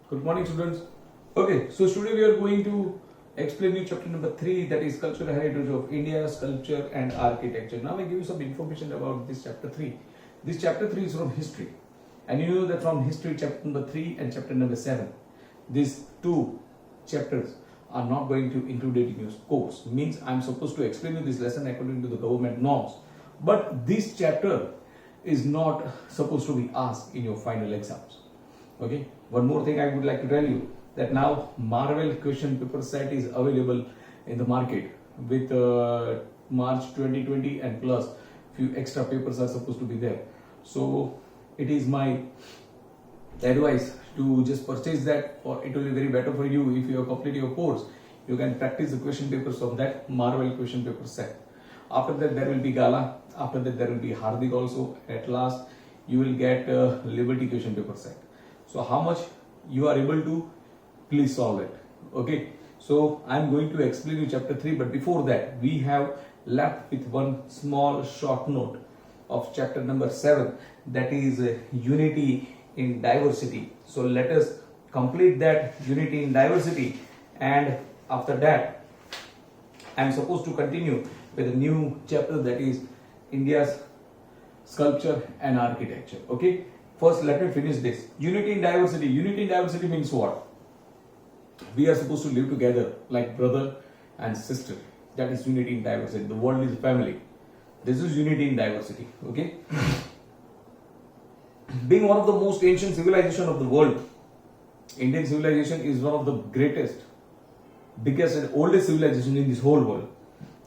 Good morning, students. Okay, so today we are going to explain you chapter number 3, that is cultural heritage of India, sculpture and architecture. Now I give you some information about this chapter 3. This chapter 3 is from history, and you know that from history chapter number 3 and chapter number 7, these two chapters are not going to include it in your course. Means I am supposed to explain you this lesson according to the government norms, but this chapter is not supposed to be asked in your final exams. Okay, one more thing I would like to tell you, that now Marvel question paper set is available in the market with March 2020, and plus few extra papers are supposed to be there. So it is my advice to just purchase that, or it will be very better for you if you have completed your course. You can practice the question papers of that Marvel question paper set. After that there will be Gala, after that there will be Hardik also. At last you will get Liberty question paper set. So how much you are able to, please solve it. Okay, so I am going to explain you chapter 3, but before that we have left with one small short note of chapter number 7, that is unity in diversity. So let us complete that unity in diversity, and after that I am supposed to continue with a new chapter, that is India's sculpture and architecture. Okay, first let me finish this. Unity in diversity. Unity in diversity means what? We are supposed to live together like brother and sister. That is unity in diversity. The world is a family. This is unity in diversity. Okay. Being one of the most ancient civilization of the world, Indian civilization is one of the greatest, biggest and oldest civilization in this whole world.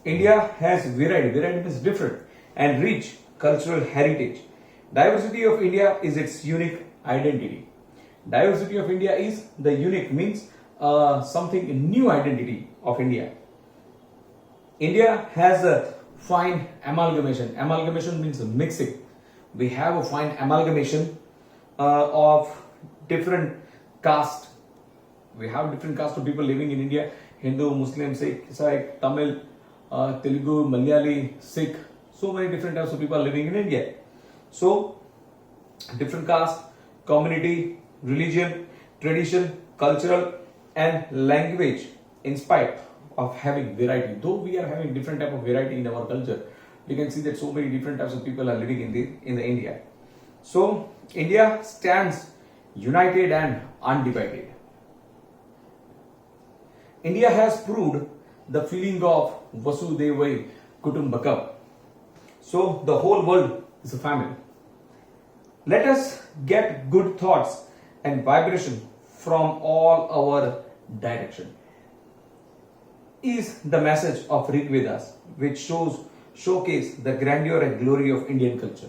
India has variety. Variety means different and rich cultural heritage. Diversity of India is its unique identity. Diversity of India is the unique, means something new identity of India. India has a fine amalgamation. Amalgamation means mixing. We have a fine amalgamation of different caste. We have different caste of people living in India: Hindu, Muslim, Sikh, Isai, Tamil, Telugu, Malayali, Sikh. So many different types of people are living in India. So different caste, community, religion, tradition, cultural and language, in spite of having variety. Though we are having different type of variety in our culture, you can see that so many different types of people are living in the India. So India stands united and undivided. India has proved the feeling of Vasudevai Kutumbakam. So the whole world is a family. Let us get good thoughts and vibration from all our direction, is the message of Rig Vedas, which showcase the grandeur and glory of Indian culture.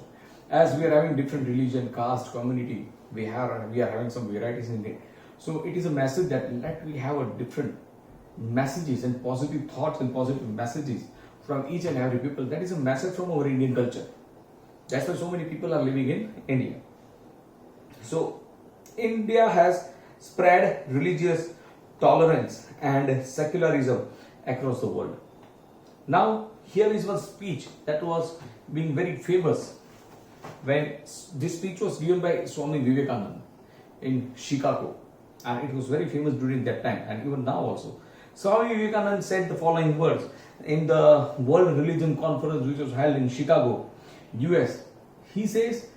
As we are having different religion, caste, community, we are having some varieties in it. So it is a message that let we have a different messages and positive thoughts and positive messages from each and every people. That is a message from our Indian culture. That's why so many people are living in India. So India has spread religious tolerance and secularism across the world. Now here is one speech that was being very famous when this speech was given by Swami Vivekananda in Chicago, and it was very famous during that time and even now also. Swami Vivekananda said the following words in the World Religion Conference which was held in Chicago, US. He says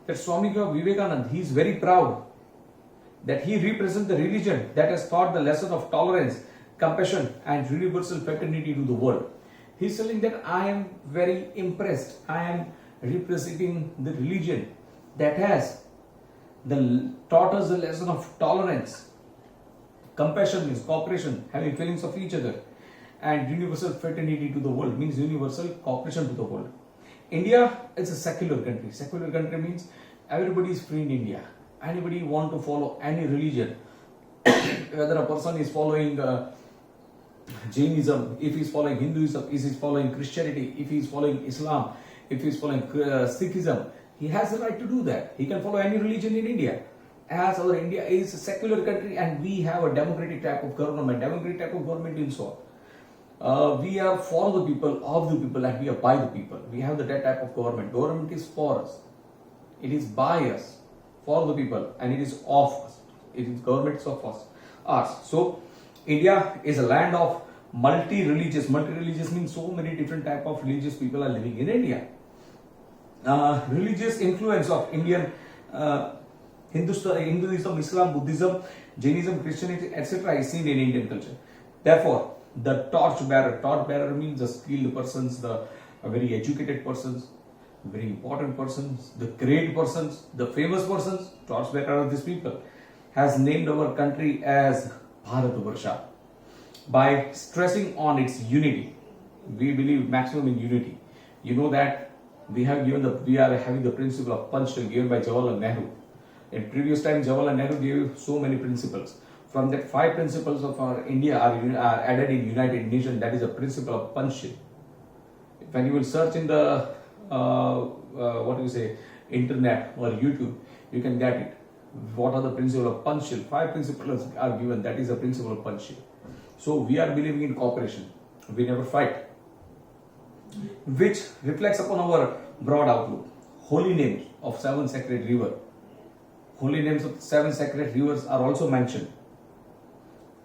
that Swami Vivekananda, he is very proud that he represents the religion that has taught the lesson of tolerance, compassion and universal fraternity to the world. He is telling that I am very impressed. I am representing the religion that has taught us the lesson of tolerance. Compassion means cooperation, having feelings of each other, and universal fraternity to the world means universal cooperation to the world. India is a secular country. Secular country means everybody is free in India. Anybody want to follow any religion, whether a person is following Jainism, if he is following Hinduism, if he is following Christianity, if he is following Islam, if he is following Sikhism, he has the right to do that. He can follow any religion in India. As our India is a secular country and we have a democratic type of government. Democratic type of government means what? We are for the people, of the people, and we are by the people. We have that type of government. Government is for us. It is by us, for the people, and it is of us. It is governments of ours. So India is a land of multi-religious. Multi-religious means so many different type of religious people are living in India. Religious influence of Indian Hinduism, Islam, Buddhism, Jainism, Christianity, etc. is seen in Indian culture. Therefore, the torch bearer means the skilled persons, the very educated persons, very important persons, the great persons, the famous persons, torch bearer of these people, has named our country as Bharatvarsha by stressing on its unity. We believe maximum in unity. You know that we are having the principle of Panchtal given by Jawaharlal Nehru. In previous time, Jawaharlal Nehru gave so many principles. From that, 5 principles of our India are added in United Nations. That is a principle of Panchtal. When you will search in the internet or YouTube, you can get it. What are the principles of Panchtal? 5 principles are given. That is the principle of Panchtal. So we are believing in cooperation. We never fight, which reflects upon our broad outlook. Holy names of 7 sacred rivers. Holy names of 7 sacred rivers are also mentioned,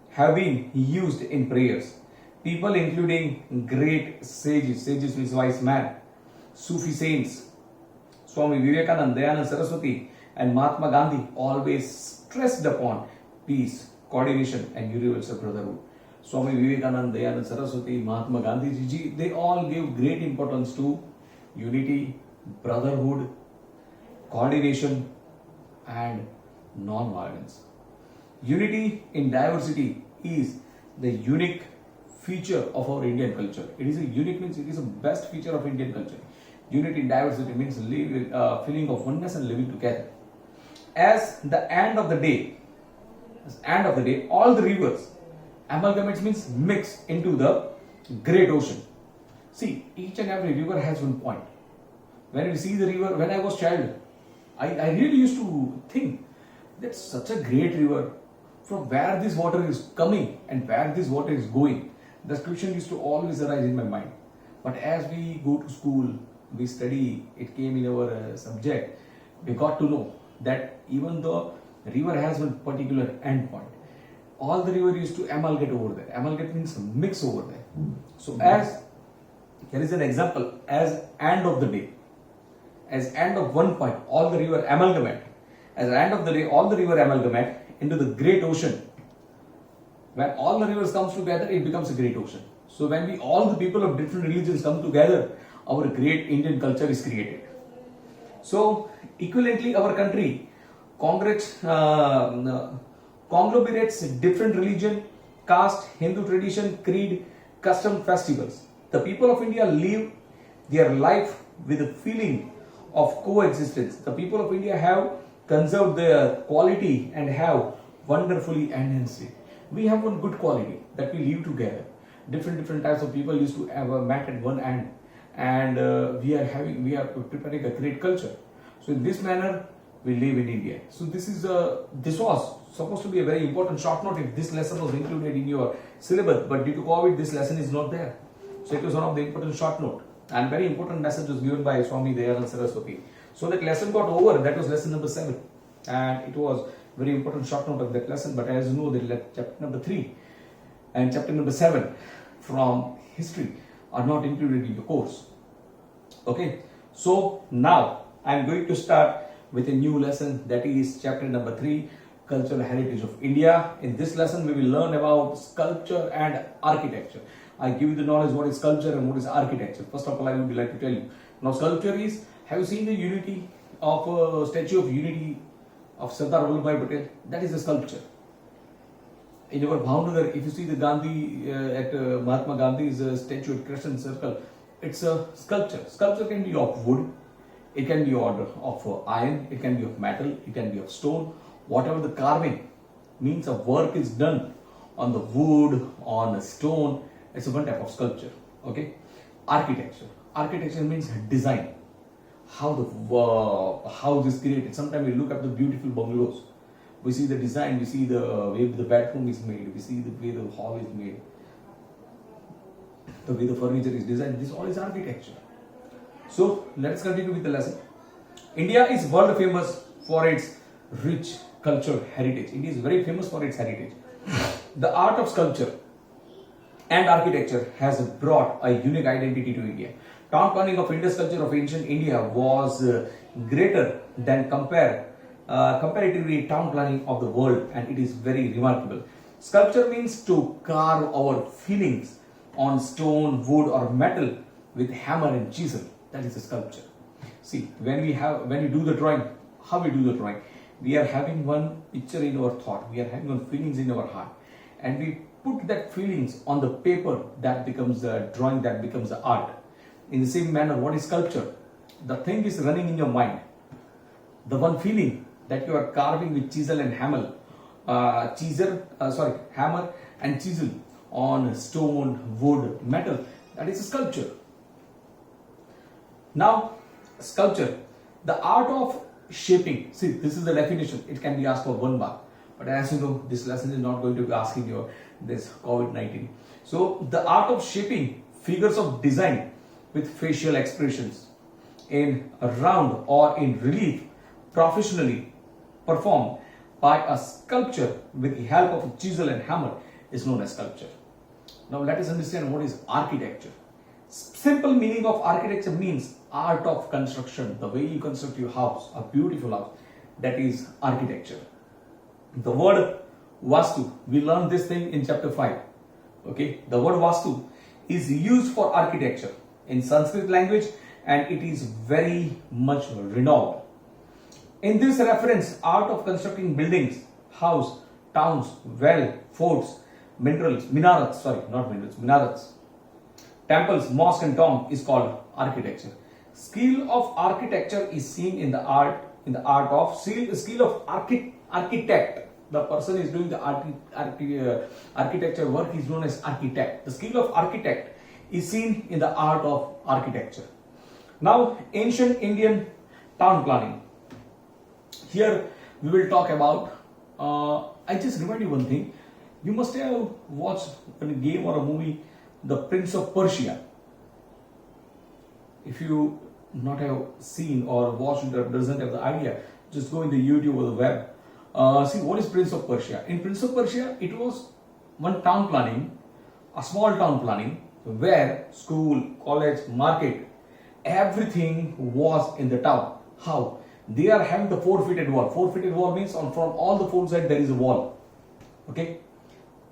have been used in prayers. People including great sages means wise man, Sufi saints, Swami Vivekananda, Dayanand Saraswati and Mahatma Gandhi always stressed upon peace, coordination and universal brotherhood. Swami Vivekananda, Dayanand Saraswati, Mahatma Gandhi ji, they all gave great importance to unity, brotherhood, coordination and non-violence. Unity in diversity is the unique feature of our Indian culture. It is a unique means it is the best feature of Indian culture. Unity in diversity means feeling of oneness and living together. As the end of the day, all the rivers amalgamates means mix into the great ocean. See, each and every river has one point. When you see the river, when I was child, I really used to think that's such a great river. From where this water is coming and where this water is going, the question used to always arise in my mind. But as we go to school, we study, it came in our subject, we got to know that even the river has one particular end point, all the river used to amalgate over there. Amalgate means mix over there. So as, here is an example, as end of the day, as end of one point, all the river amalgamate. As end of the day, all the river amalgamate into the great ocean. When all the rivers comes together, it becomes a great ocean. So when we all the people of different religions come together, our great Indian culture is created. So equivalently, our country conglomerates different religion, caste, Hindu tradition, creed, custom, festivals. The people of India live their life with a feeling of coexistence. The people of India have conserved their quality and have wonderfully enhanced it. We have one good quality that we live together. Different types of people used to have met at one end, and we are preparing a great culture. So in this manner, we live in India. So this was supposed to be a very important short note if this lesson was included in your syllabus, but due to COVID, this lesson is not there. So it was one of the important short note, and very important message was given by Swami Dayanand Saraswati. So that lesson got over. That was lesson number 7, and it was very important short note of that lesson. But as you know, the chapter number 3 and chapter number 7 from history are not included in the course. Okay, so now I am going to start with a new lesson, that is chapter number 3, Cultural Heritage of India. In this lesson, we will learn about sculpture and architecture. I give you the knowledge what is sculpture and what is architecture. First of all, I would like to tell you. Now, sculpture is, have you seen the unity of Statue of Unity of Sardar Vallabhbhai Patel? That is a sculpture. In our Bhavnagar, if you see the Gandhi at Mahatma Gandhi's statue at Crescent Circle, it's a sculpture. Sculpture can be of wood, it can be of iron, it can be of metal, it can be of stone. Whatever the carving means, of work is done on the wood, on a stone. It's a one type of sculpture. Okay, architecture. Architecture means design. How the house is created. Sometimes we look at the beautiful bungalows. We see the design. We see the way the bedroom is made. We see the way the hall is made. The way the furniture is designed. This all is architecture. So let's continue with the lesson. India is world famous for its rich cultural heritage. It is very famous for its heritage. The art of sculpture and architecture has brought a unique identity to India. Town planning of Indus culture of ancient India was greater than comparatively town planning of the world, and it is very remarkable. Sculpture means to carve our feelings on stone, wood, or metal with hammer and chisel. That is a sculpture. See, when you do the drawing, how we do the drawing? We are having one picture in our thought, we are having one feelings in our heart, and we put that feelings on the paper. That becomes a drawing, that becomes the art. In the same manner, what is sculpture? The thing is running in your mind. The one feeling that you are carving with chisel and hammer, hammer and chisel on stone, wood, metal. That is a sculpture. Now, sculpture, the art of shaping. See, this is the definition. It can be asked for 1 mark. But as you know, this lesson is not going to be asking you this COVID-19. So, the art of shaping figures of design with facial expressions in a round or in relief, professionally performed by a sculptor with the help of a chisel and hammer, is known as sculpture. Now let us understand what is architecture. Simple meaning of architecture means art of construction, the way you construct your house, a beautiful house. That is architecture. The word Vastu, we learned this thing in chapter 5. Okay, the word Vastu is used for architecture in Sanskrit language, and it is very much renowned. In this reference, art of constructing buildings, house, towns, well, forts, minarets, temples, mosque and tomb is called architecture. Skill of architecture is seen in the art of skill of architect. The person is doing the architecture work is known as architect. The skill of architect is seen in the art of architecture. Now, ancient Indian town planning. Here we will talk about, I just remind you one thing. You must have watched a game or a movie, The Prince of Persia. If you not have seen or watched or doesn't have the idea, just go in the YouTube or the web. See what is Prince of Persia. In Prince of Persia, it was one town planning, a small town planning, where school, college, market, everything was in the town. How? They are having the four-footed wall. Four-footed wall means from all the four sides there is a wall. Okay?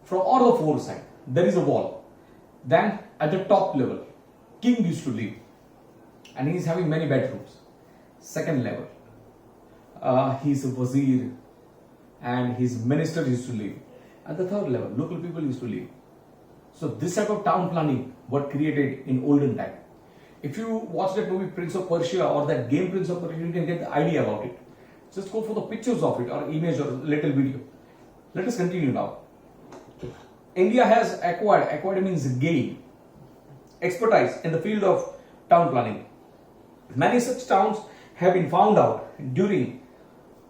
From all the four sides there is a wall. Then at the top level, king used to live, and he is having many bedrooms. Second level, he is a wazir, and his minister used to live. At the third level, local people used to live. So this type of town planning was created in olden time. If you watch that movie Prince of Persia or that game Prince of Persia, you can get the idea about it. Just go for the pictures of it or image or little video. Let us continue now. India has acquired means gain, expertise in the field of town planning. Many such towns have been found out during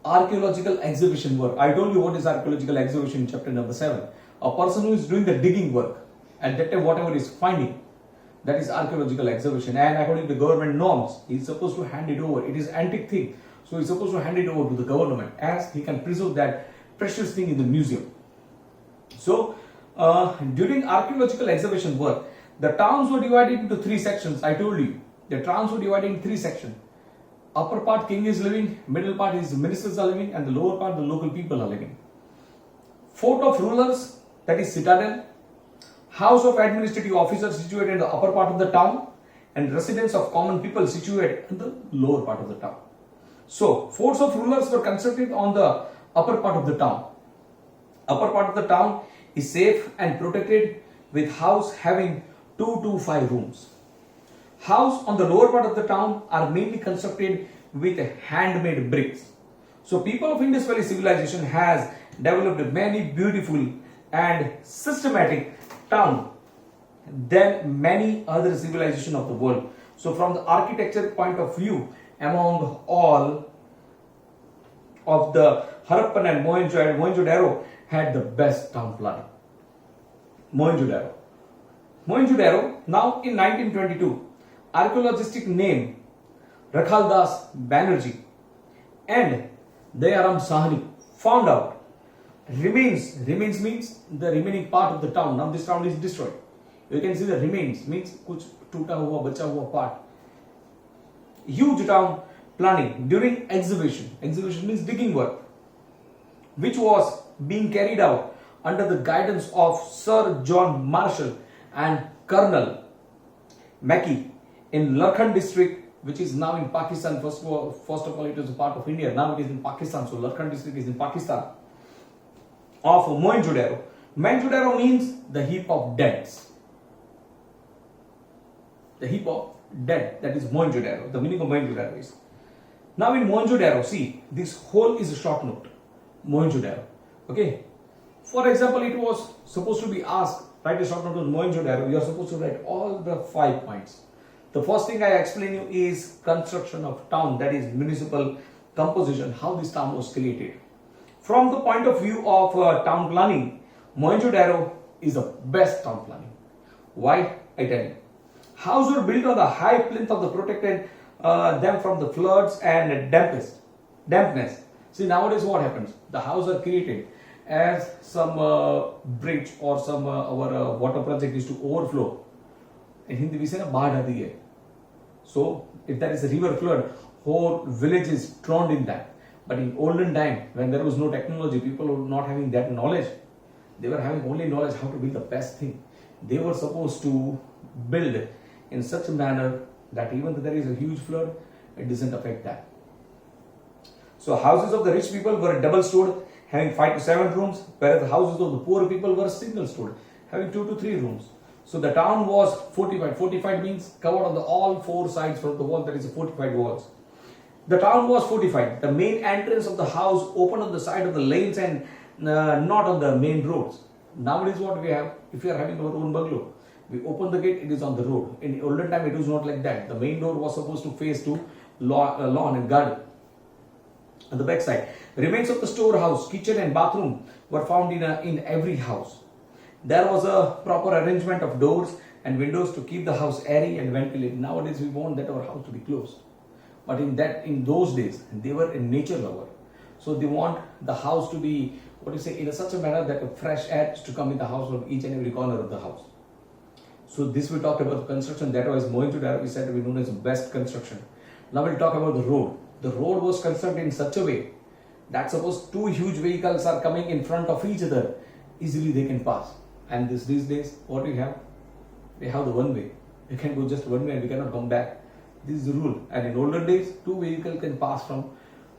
archaeological exhibition work. I told you what is archaeological exhibition in chapter number 7. A person who is doing the digging work, and that time whatever is finding, that is archaeological exhibition, and according to government norms, he is supposed to hand it over. It is antique thing, so he is supposed to hand it over to the government as he can preserve that precious thing in the museum. So, during archaeological exhibition work, the towns were divided into 3 sections. I told you, the towns were divided in 3 sections. Upper part king is living, middle part is ministers are living, and the lower part the local people are living. Fort of rulers, that is citadel. House of administrative officers situated in the upper part of the town, and residence of common people situated in the lower part of the town. So, forts of rulers were constructed on the upper part of the town. Upper part of the town is safe and protected with house having 2 to 5 rooms. House on the lower part of the town are mainly constructed with handmade bricks. So people of Indus Valley civilization has developed many beautiful and systematic town than many other civilization of the world. So from the architecture point of view, among all of the Harappan and Mohenjo-daro had the best town planning. Mohenjo-daro, now in 1922, archaeologistic name Rakhaldas Banerjee and Dayaram Sahni found out. Remains means the remaining part of the town. Now this town is destroyed. You can see the remains means कुछ टूटा हुआ बचा हुआ part. Huge town planning during excavation. Excavation means digging work, which was being carried out under the guidance of Sir John Marshall and Colonel Mackey in Larkhan district, which is now in Pakistan. First of all, it was a part of India. Now it is in Pakistan. So Larkhan district is in Pakistan. Of Mohenjo-daro. Mohenjo-daro means the heap of deads. The heap of dead. That is Mohenjo-daro. The meaning of Mohenjo-daro is. Now in Mohenjo-daro, see, this whole is a short note. Mohenjo-daro. Okay. For example, it was supposed to be asked, write a short note on Mohenjo-daro. You are supposed to write all the 5 points. The first thing I explain you is construction of town, that is municipal composition, how this town was created. From the point of view of town planning, Mohenjo-daro is the best town planning. Why? I tell you. Houses were built on the high plinth of the protected them from the floods and dampness. See, nowadays what happens? The houses are created as some bridge or some our water project is to overflow. In Hindi we say na baad aadi hai. So if there is a river flood, whole village is drowned in that. But in olden time, when there was no technology, people were not having that knowledge. They were having only knowledge how to build the best thing. They were supposed to build in such a manner that even though there is a huge flood, it doesn't affect that. So houses of the rich people were double-stored, having 5 to 7 rooms, whereas the houses of the poor people were single-stored, having 2 to 3 rooms. So the town was fortified. Fortified means covered on all 4 sides from the wall. There is a fortified walls. The town was fortified. The main entrance of the house opened on the side of the lanes and not on the main roads. Nowadays what we have, if we are having our own bungalow, we open the gate, it is on the road. In olden time it was not like that. The main door was supposed to face to lawn and garden. On the back side, remains of the storehouse, kitchen and bathroom were found in every house. There was a proper arrangement of doors and windows to keep the house airy and ventilated. Nowadays we want that our house to be closed. But in those days, they were a nature lover. So they want the house to be, in such a manner that a fresh air is to come in the house from each and every corner of the house. So this we talked about construction. That was Mohenjo-daro, we said we known as best construction. Now we'll talk about the road. The road was constructed in such a way that suppose 2 huge vehicles are coming in front of each other, easily they can pass. And these days, what we have? We have the one way. We can go just one way and we cannot come back. This is the rule. And in older days, 2 vehicles can pass from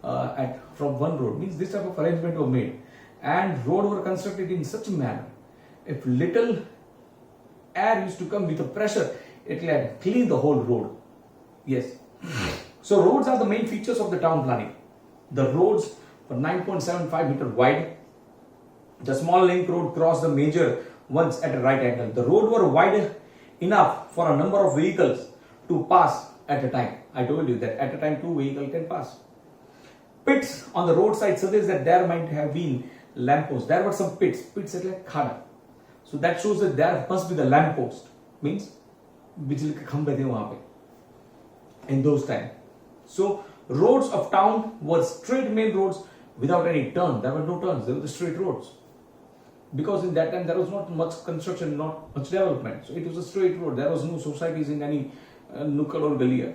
one road. Means this type of arrangement were made. And road were constructed in such a manner. If little air used to come with the pressure, it can clean the whole road. Yes. So roads are the main features of the town planning. The roads were 9.75 meter wide. The small link road crossed the major ones at a right angle. The road were wide enough for a number of vehicles to pass at a time. I told you that at a time 2 vehicles can pass. Pits on the roadside suggest that there might have been lampposts. There were some pits. Pits are like khada. So that shows that there must be the lamppost. Means bijli ke khambe the wahan pe in those times. So roads of town were straight main roads without any turn. There were no turns. They were the straight roads. Because in that time there was not much construction, not much development. So it was a straight road. There was no societies in any nukkad or galiya.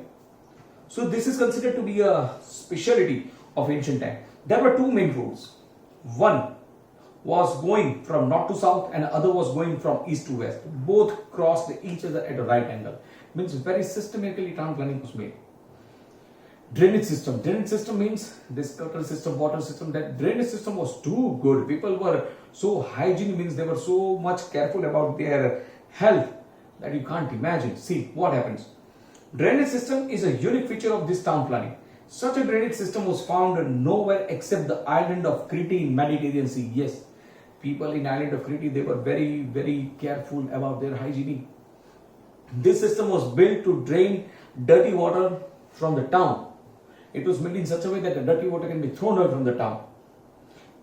So this is considered to be a speciality of ancient time. There were 2 main roads. One was going from north to south and the other was going from east to west. Both crossed each other at a right angle. Means very systematically town planning was made. Drainage system. Drainage system means this gutter system, water system. That drainage system was too good. People were so hygienic, means they were so much careful about their health that you can't imagine. See what happens. Drainage system is a unique feature of this town planning. Such a drainage system was found nowhere except the island of Crete in Mediterranean Sea. Yes, people in island of Crete, they were very, very careful about their hygiene. This system was built to drain dirty water from the town. It was made in such a way that the dirty water can be thrown away from the town.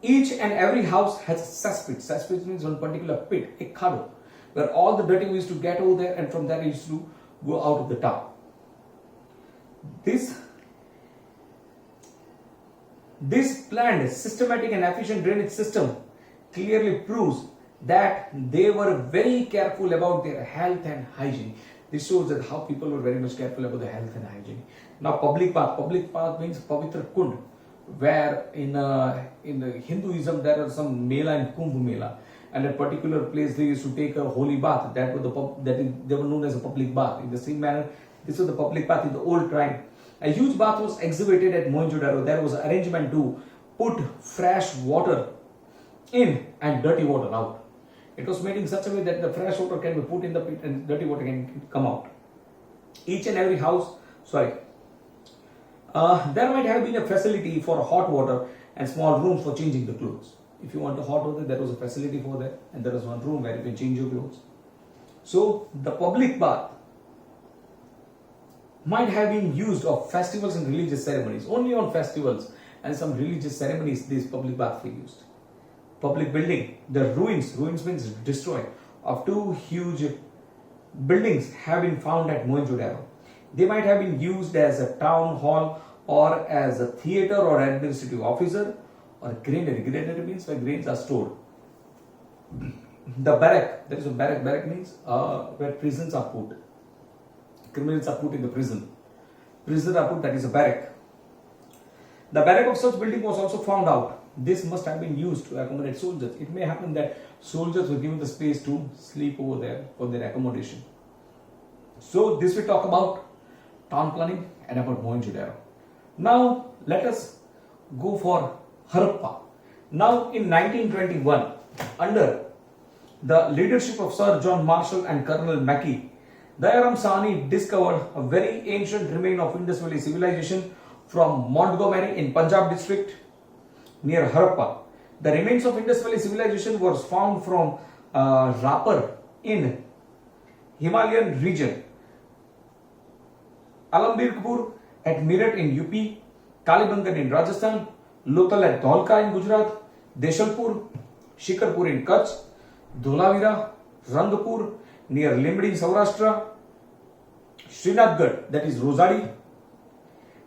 Each and every house has a cesspit. Cesspit means one particular pit, a khado, where all the dirty used to get over there and from there it used to go out of the town. This This planned, systematic and efficient drainage system clearly proves that they were very careful about their health and hygiene. This shows that how people were very much careful about the health and hygiene. Now, public bath. Public bath means Pavitra Kund, where in Hinduism there are some Mela and Kumbh Mela, and at particular place they used to take a holy bath. They were known as a public bath. In the same manner, this was the public bath in the old time. A huge bath was excavated at Mohenjo-daro. There was an arrangement to put fresh water in and dirty water out. It was made in such a way that the fresh water can be put in the pit and dirty water can come out. Each and every house, there might have been a facility for hot water and small rooms for changing the clothes. If you want a hot water, there was a facility for that, and there was one room where you can change your clothes. So the public bath might have been used of festivals and religious ceremonies. Only on festivals and some religious ceremonies these public baths were used. Public building, the ruins means destroyed, of two huge buildings have been found at Mohenjo-daro. They might have been used as a town hall or as a theatre or administrative officer or granary. Granary means where grains are stored. The barrack, there is a barrack. Barrack means where prisons are put. Criminals are put in the prison. Prisoners are put, that is a barrack. The barrack of such building was also found out. This must have been used to accommodate soldiers. It may happen that soldiers were given the space to sleep over there for their accommodation. So this we talk about town planning and about Mohenjo-daro. Now let us go for Harappa. Now in 1921, under the leadership of Sir John Marshall and Colonel Mackay, Dayaram Sahni discovered a very ancient remain of Indus Valley civilization from Montgomery in Punjab district near Harappa. The remains of Indus Valley civilization was found from Rapar in Himalayan region, Alambirpur at Meerut in UP, Kalibangan in Rajasthan, Lothal at Dholka in Gujarat, Deshalpur, Shikarpur in Kutch, Dholavira, Rangpur near Limdi in Saurashtra, Srinathgarh, that is Rosari,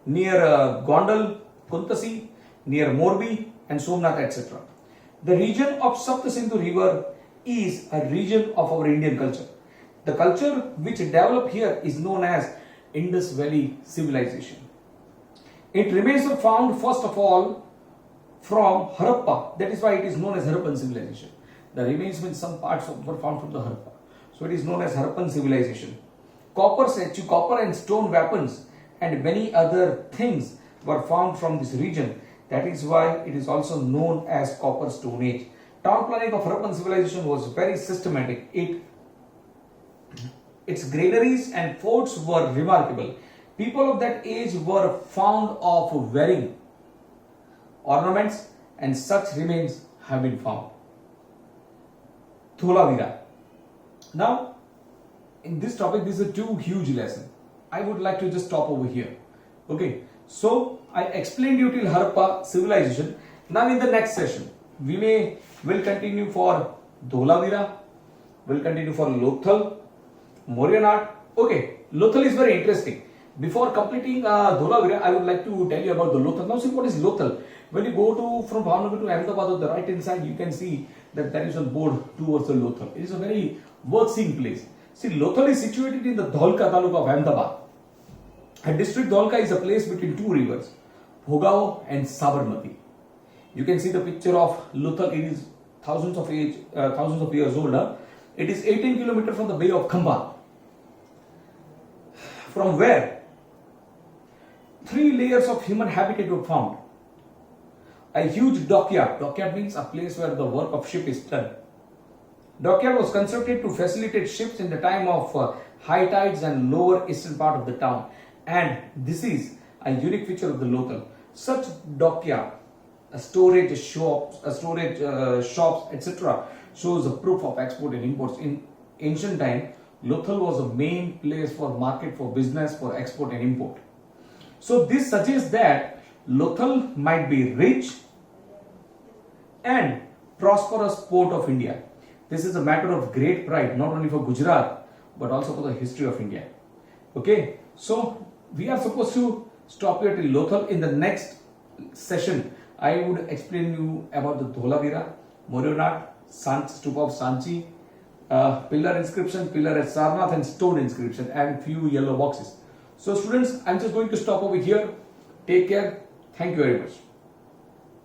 near Gondal, Kuntasi, near Morbi and Somnath, etc. The region of Sapta Sindhu river is a region of our Indian culture. The culture which developed here is known as Indus Valley civilization. It remains were found first of all from Harappa. That is why it is known as Harappan civilization. The remains means some parts were found from the Harappa. So it is known as Harappan civilization. Copper and stone weapons and many other things were found from this region. That is why it is also known as Copper Stone Age. Town planning of Harappan civilization was very systematic. Its granaries and forts were remarkable. People of that age were fond of wearing ornaments and such remains have been found. Dholavira. Now, in this topic, these are two huge lessons. I would like to just stop over here. Okay, so I explained you till Harappa civilization. Now in the next session, will continue for Dholavira, will continue for Lothal, Mauryan art. Okay, Lothal is very interesting. Before completing Dholavira, I would like to tell you about the Lothal. Now see what is Lothal. When you go from Bhavnagar to Ahmedabad on the right hand side, you can see that there is a board towards the Lothal. It is a very worth seeing place. See, Lothal is situated in the Dholka Taluka of Ahmedabad. And district Dholka is a place between two rivers, Bhogao and Sabarmati. You can see the picture of Lothal. It is thousands of years old. It is 18 kilometers from the Bay of Khamba. From where 3 layers of human habitat were found. A huge dockyard. Dockyard means a place where the work of ship is done. Dockyard was constructed to facilitate ships in the time of high tides and lower eastern part of the town. And this is a unique feature of the Lothal. Such dockyard, storage shops, etc. shows a proof of export and imports. In ancient time, Lothal was a main place for market for business for export and import. So this suggests that Lothal might be rich and prosperous port of India. This is a matter of great pride, not only for Gujarat, but also for the history of India. Okay, so we are supposed to stop here till Lothal. In the next session, I would explain you about the Dholavira, Morionat, Stupa of Sanchi, pillar inscription, pillar at Sarnath, and stone inscription, and few yellow boxes. So students, I'm just going to stop over here. Take care. Thank you very much.